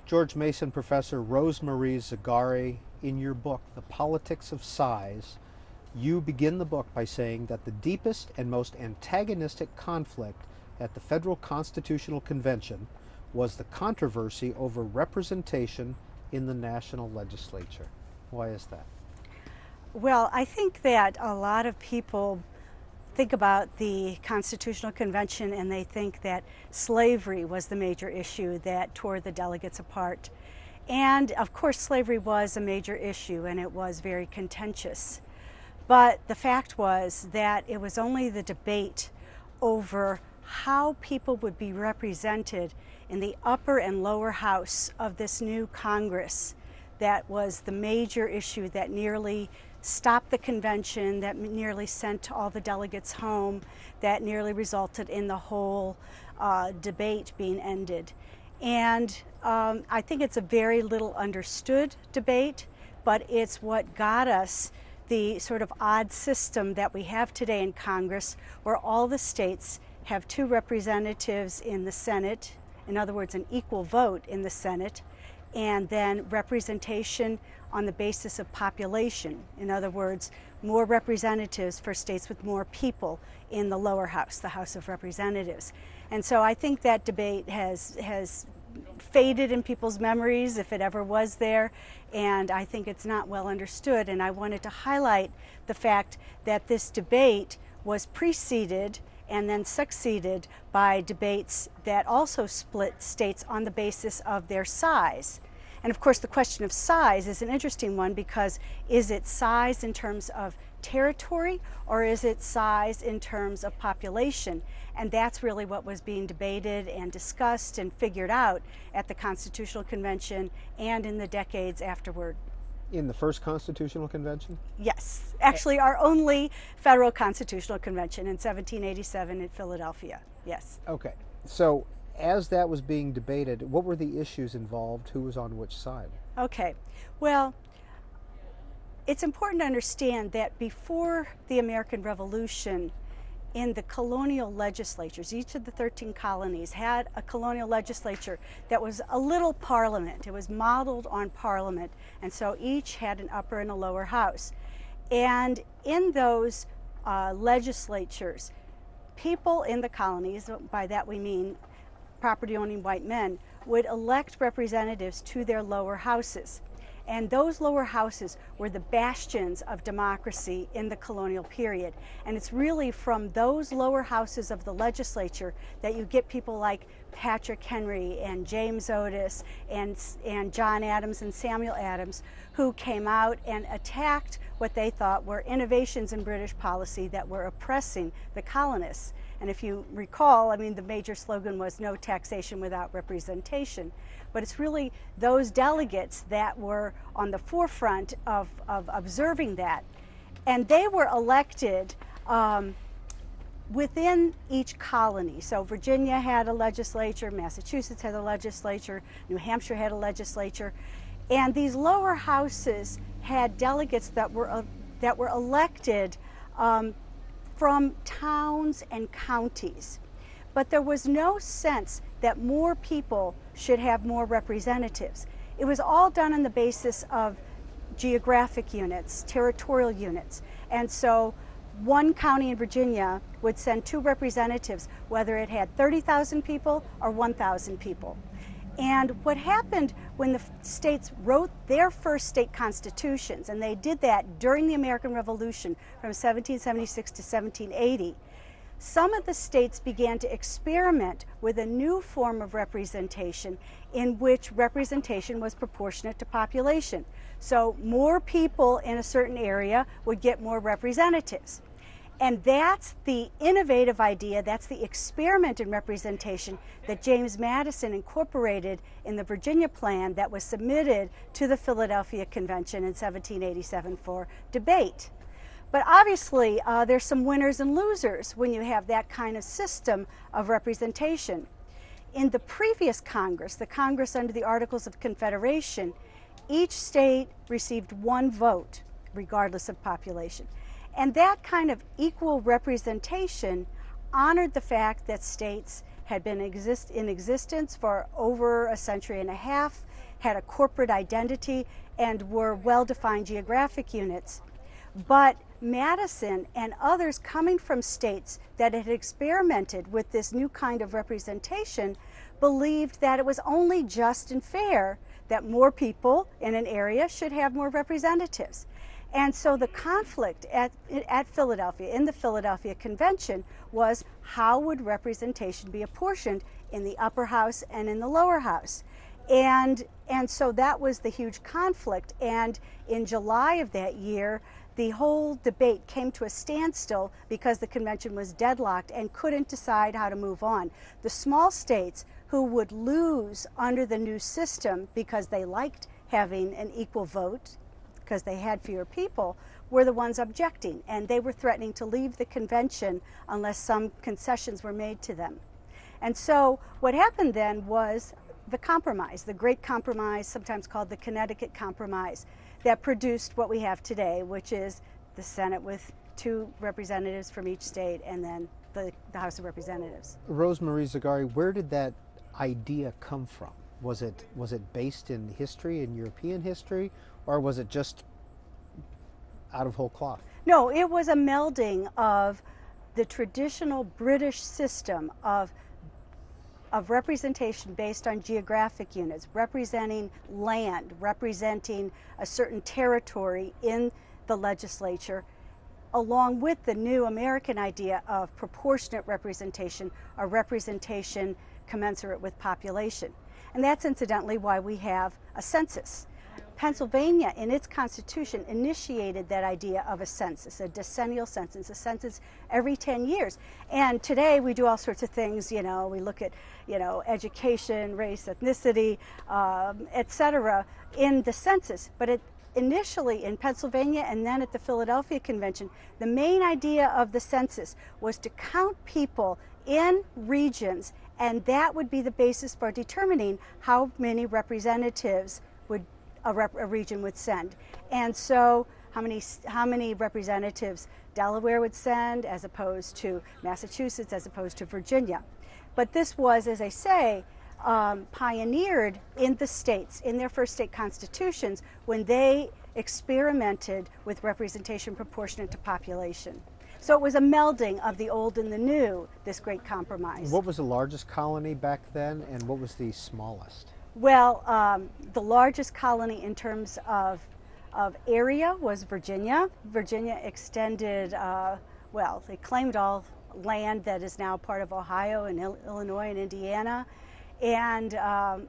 George Mason Professor Rosemarie Zagarri, in your book, The Politics of Size, you begin the book by saying that the deepest and most antagonistic conflict at the Federal Constitutional Convention was the controversy over representation in the national legislature. Why is that? Well, I think that a lot of people think about the Constitutional Convention and they think that slavery was the major issue that tore the delegates apart. And of course slavery was a major issue and it was very contentious. But the fact was that it was only the debate over how people would be represented in the upper and lower house of this new Congress that was the major issue that nearly stopped the convention, that nearly sent all the delegates home, that nearly resulted in the whole debate being ended. And I think it's a very little understood debate, but it's what got us the sort of odd system that we have today in Congress, where all the states have 2 representatives in the Senate, in other words, an equal vote in the Senate, and then representation on the basis of population. In other words, more representatives for states with more people in the lower house, the House of Representatives. And so I think that debate has faded in people's memories, if it ever was there, and I think it's not well understood. And I wanted to highlight the fact that this debate was preceded and then succeeded by debates that also split states on the basis of their size. And of course the question of size is an interesting one, because is it size in terms of territory or is it size in terms of population? And that's really what was being debated and discussed and figured out at the Constitutional Convention and in the decades afterward. In the first Constitutional Convention? Yes, actually our only federal Constitutional Convention in 1787 in Philadelphia, yes. Okay, so as that was being debated, what were the issues involved? Who was on which side? Okay, well, it's important to understand that before the American Revolution, in the colonial legislatures, each of the 13 colonies had a colonial legislature that was a little parliament. It was modeled on parliament, and so each had an upper and a lower house. And in those legislatures, people in the colonies, by that we mean property-owning white men, would elect representatives to their lower houses. And those lower houses were the bastions of democracy in the colonial period. And it's really from those lower houses of the legislature that you get people like Patrick Henry and James Otis and John Adams and Samuel Adams, who came out and attacked what they thought were innovations in British policy that were oppressing the colonists. And if you recall, I mean, the major slogan was no taxation without representation. But it's really those delegates that were on the forefront of observing that. And they were elected within each colony. So Virginia had a legislature, Massachusetts had a legislature, New Hampshire had a legislature. And these lower houses had delegates that were elected from towns and counties. But there was no sense that more people should have more representatives. It was all done on the basis of geographic units, territorial units. And so one county in Virginia would send 2 representatives, whether it had 30,000 people or 1,000 people. And what happened when the states wrote their first state constitutions, and they did that during the American Revolution from 1776 to 1780, some of the states began to experiment with a new form of representation in which representation was proportionate to population. So more people in a certain area would get more representatives. And that's the innovative idea, that's the experiment in representation that James Madison incorporated in the Virginia plan that was submitted to the Philadelphia Convention in 1787 for debate. But obviously, there's some winners and losers when you have that kind of system of representation. In the previous Congress, the Congress under the Articles of Confederation, each state received 1 vote, regardless of population. And that kind of equal representation honored the fact that states had been in existence for over a century and a half, had a corporate identity, and were well-defined geographic units. But Madison and others coming from states that had experimented with this new kind of representation believed that it was only just and fair that more people in an area should have more representatives. And so the conflict at Philadelphia, in the Philadelphia Convention, was how would representation be apportioned in the upper house and in the lower house. And so that was the huge conflict. And in July of that year, the whole debate came to a standstill because the convention was deadlocked and couldn't decide how to move on. The small states who would lose under the new system because they liked having an equal vote, because they had fewer people, were the ones objecting, and they were threatening to leave the convention unless some concessions were made to them. And so what happened then was the compromise, the Great Compromise, sometimes called the Connecticut Compromise, that produced what we have today, which is the Senate with 2 representatives from each state, and then the House of Representatives. Rosemarie Zagarri, where did that idea come from? Was it based in history, in European history, or was it just out of whole cloth? No, it was a melding of the traditional British system of representation based on geographic units, representing land, representing a certain territory in the legislature, along with the new American idea of proportionate representation, or representation commensurate with population. And that's incidentally why we have a census. Pennsylvania, in its constitution, initiated that idea of a census, a decennial census, a census every 10 years. And today we do all sorts of things, we look at, education, race, ethnicity, etc. in the census. But initially in Pennsylvania and then at the Philadelphia Convention, the main idea of the census was to count people in regions, and that would be the basis for determining how many representatives a region would send. And so how many representatives Delaware would send as opposed to Massachusetts, as opposed to Virginia. But this was, as I say, pioneered in the states, in their first state constitutions, when they experimented with representation proportionate to population. So it was a melding of the old and the new, this Great Compromise. What was the largest colony back then, and what was the smallest? Well, the largest colony in terms of area was Virginia. Virginia extended, they claimed all land that is now part of Ohio and Illinois and Indiana, and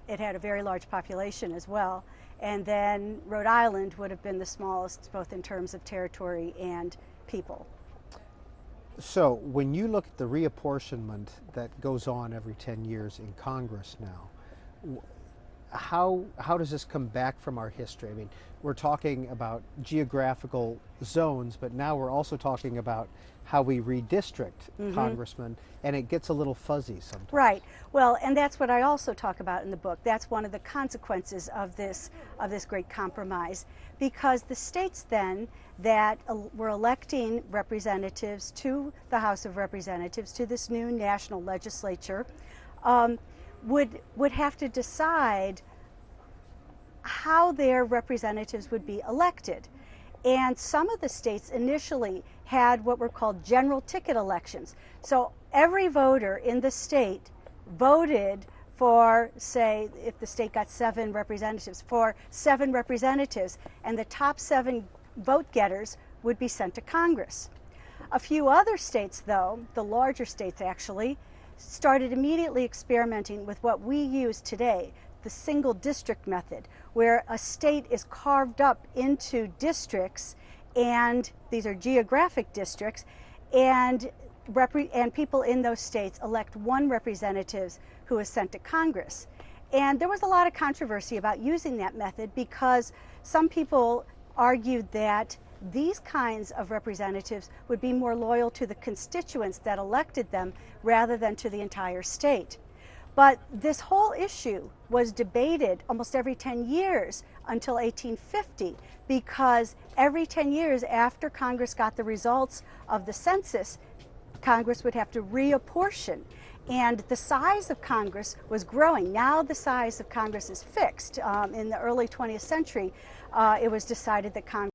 it had a very large population as well. And then Rhode Island would have been the smallest, both in terms of territory and people. So when you look at the reapportionment that goes on every 10 years in Congress now, how does this come back from our history? I mean, we're talking about geographical zones, but now we're also talking about how we redistrict congressmen, and it gets a little fuzzy sometimes. Right. Well, and that's what I also talk about in the book. That's one of the consequences of this Great Compromise, because the states then that were electing representatives to the House of Representatives, to this new national legislature, would have to decide how their representatives would be elected. And some of the states initially had what were called general ticket elections. So every voter in the state voted for, say, if the state got 7 representatives, for 7 representatives, and the top 7 vote getters would be sent to Congress. A few other states, though, the larger states actually, started immediately experimenting with what we use today, the single district method, where a state is carved up into districts, and these are geographic districts, and people in those states elect 1 representative who is sent to Congress. And there was a lot of controversy about using that method, because some people argued that these kinds of representatives would be more loyal to the constituents that elected them rather than to the entire state. But this whole issue was debated almost every 10 years until 1850, because every 10 years after Congress got the results of the census, Congress would have to reapportion. And the size of Congress was growing. Now the size of Congress is fixed. In the early 20th century, it was decided that Congress